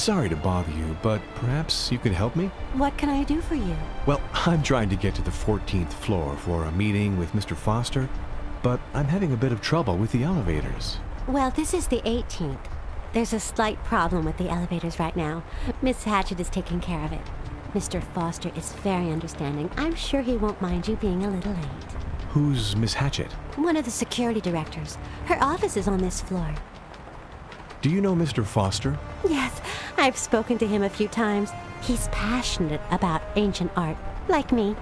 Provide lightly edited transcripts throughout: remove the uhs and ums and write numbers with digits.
sorry to bother you, but perhaps you could help me? What can I do for you? Well, I'm trying to get to the 14th floor for a meeting with Mr. Foster, but I'm having a bit of trouble with the elevators. Well, this is the 18th. There's a slight problem with the elevators right now. Miss Hatchet is taking care of it. Mr. Foster is very understanding. I'm sure he won't mind you being a little late. Who's Miss Hatchet? One of the security directors. Her office is on this floor. Do you know Mr. Foster? Yes, I've spoken to him a few times. He's passionate about ancient art, like me.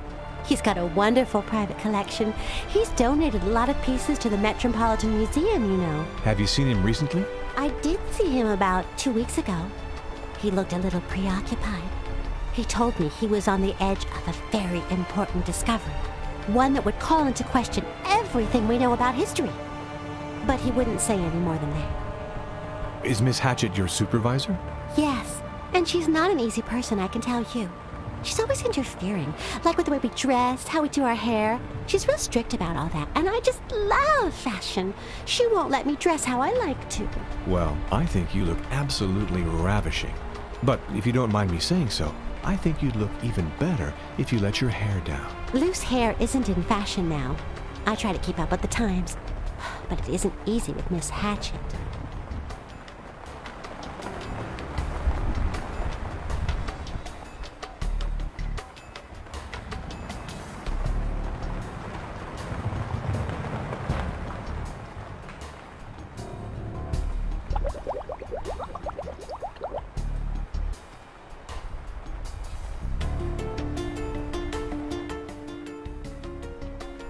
He's got a wonderful private collection. He's donated a lot of pieces to the Metropolitan Museum, you know. Have you seen him recently? I did see him about 2 weeks ago. He looked a little preoccupied. He told me he was on the edge of a very important discovery, one that would call into question everything we know about history. But he wouldn't say any more than that. Is Miss Hatchet your supervisor? Yes, and she's not an easy person, I can tell you. She's always interfering, like with the way we dress, how we do our hair. She's real strict about all that, and I just love fashion. She won't let me dress how I like to. Well, I think you look absolutely ravishing. But if you don't mind me saying so, I think you'd look even better if you let your hair down. Loose hair isn't in fashion now. I try to keep up with the times, but it isn't easy with Miss Hatchet.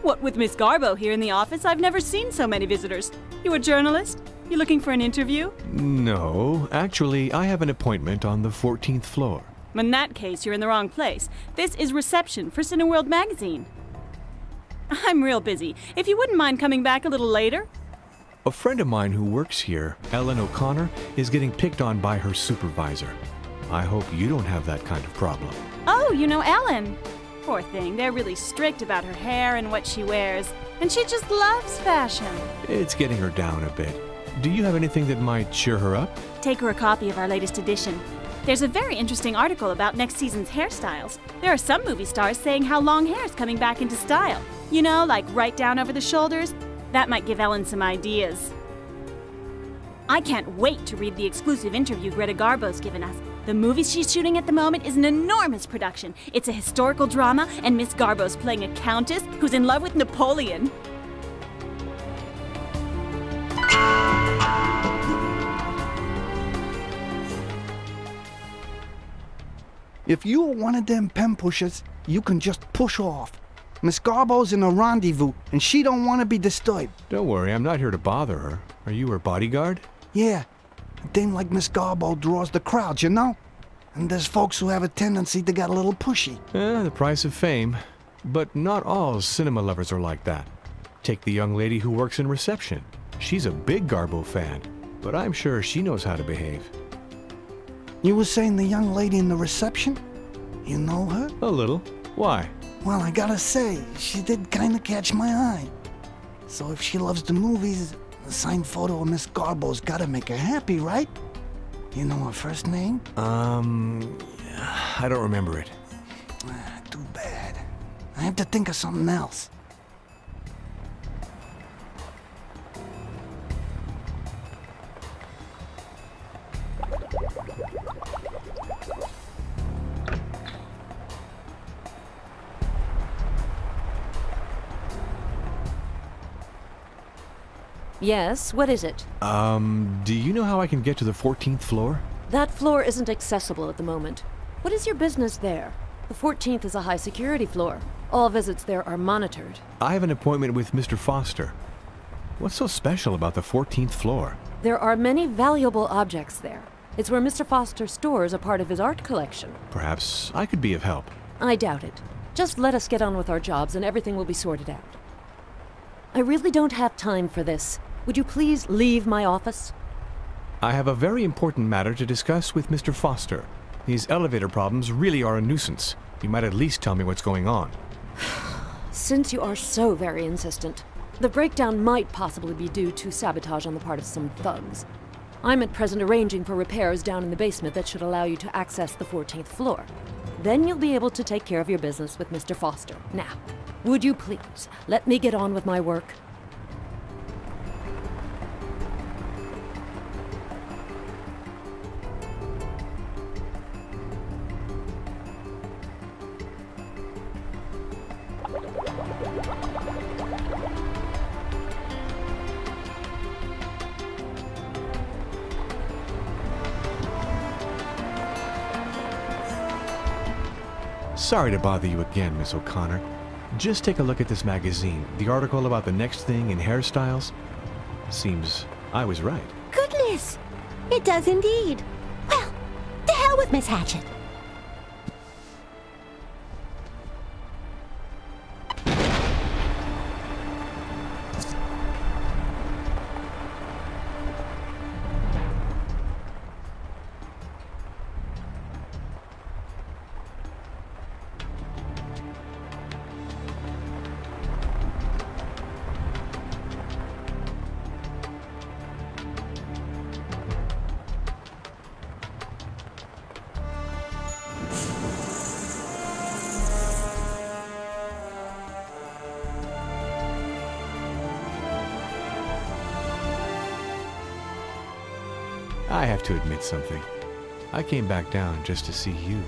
What with Miss Garbo here in the office, I've never seen so many visitors. You a journalist? You looking for an interview? No, actually, I have an appointment on the 14th floor. In that case, you're in the wrong place. This is reception for Cineworld magazine. I'm real busy. If you wouldn't mind coming back a little later? A friend of mine who works here, Ellen O'Connor, is getting picked on by her supervisor. I hope you don't have that kind of problem. Oh, you know Ellen. Poor thing, they're really strict about her hair and what she wears. And she just loves fashion. It's getting her down a bit. Do you have anything that might cheer her up? Take her a copy of our latest edition. There's a very interesting article about next season's hairstyles. There are some movie stars saying how long hair is coming back into style. You know, like right down over the shoulders. That might give Ellen some ideas. I can't wait to read the exclusive interview Greta Garbo's given us. The movie she's shooting at the moment is an enormous production. It's a historical drama, and Miss Garbo's playing a countess who's in love with Napoleon. If you're one of them pen pushers, you can just push off. Miss Garbo's in a rendezvous, and she don't want to be disturbed. Don't worry, I'm not here to bother her. Are you her bodyguard? Yeah, a dame like Miss Garbo draws the crowds, you know? And there's folks who have a tendency to get a little pushy. The price of fame. But not all cinema lovers are like that. Take the young lady who works in reception. She's a big Garbo fan, but I'm sure she knows how to behave. You were saying the young lady in the reception? You know her? A little. Why? Well, I gotta say, she did kinda catch my eye. So if she loves the movies, the signed photo of Miss Garbo's gotta make her happy, right? You know her first name? I don't remember it. Too bad. I have to think of something else. Yes, what is it? Do you know how I can get to the 14th floor? That floor isn't accessible at the moment. What is your business there? The 14th is a high security floor. All visits there are monitored. I have an appointment with Mr. Foster. What's so special about the 14th floor? There are many valuable objects there. It's where Mr. Foster stores a part of his art collection. Perhaps I could be of help. I doubt it. Just let us get on with our jobs and everything will be sorted out. I really don't have time for this. Would you please leave my office? I have a very important matter to discuss with Mr. Foster. These elevator problems really are a nuisance. You might at least tell me what's going on. Since you are so very insistent, the breakdown might possibly be due to sabotage on the part of some thugs. I'm at present arranging for repairs down in the basement that should allow you to access the 14th floor. Then you'll be able to take care of your business with Mr. Foster. Now, would you please let me get on with my work? Sorry to bother you again, Miss O'Connor. Just take a look at this magazine. The article about the next thing in hairstyles. Seems I was right. Goodness! It does indeed. Well, to hell with Miss Hatchet. I have to admit something. I came back down just to see you.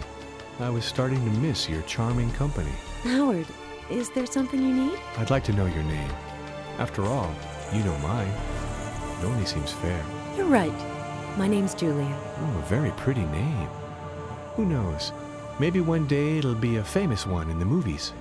I was starting to miss your charming company. Howard, is there something you need? I'd like to know your name. After all, you know mine. It only seems fair. You're right. My name's Julia. Oh, a very pretty name. Who knows? Maybe one day it'll be a famous one in the movies.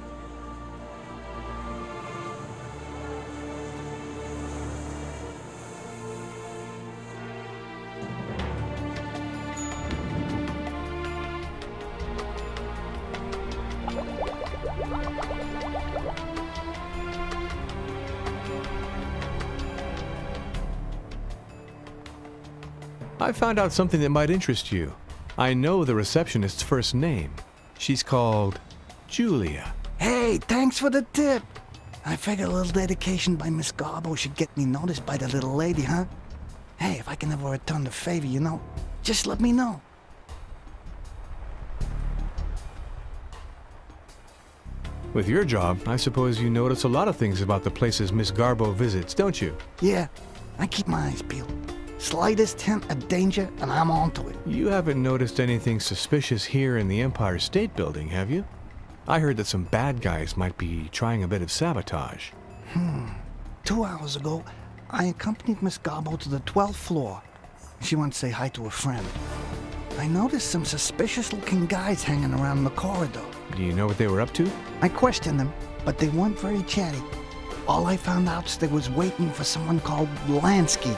I found out something that might interest you. I know the receptionist's first name. She's called Julia. Hey, thanks for the tip. I figured a little dedication by Miss Garbo should get me noticed by the little lady, huh? Hey, if I can ever return the favor, just let me know. With your job, I suppose you notice a lot of things about the places Miss Garbo visits, don't you? Yeah, I keep my eyes peeled. Slightest hint of danger, and I'm onto it. You haven't noticed anything suspicious here in the Empire State Building, have you? I heard that some bad guys might be trying a bit of sabotage. 2 hours ago, I accompanied Miss Garbo to the 12th floor. She went to say hi to a friend. I noticed some suspicious-looking guys hanging around the corridor. Do you know what they were up to? I questioned them, but they weren't very chatty. All I found out is they was waiting for someone called Lansky.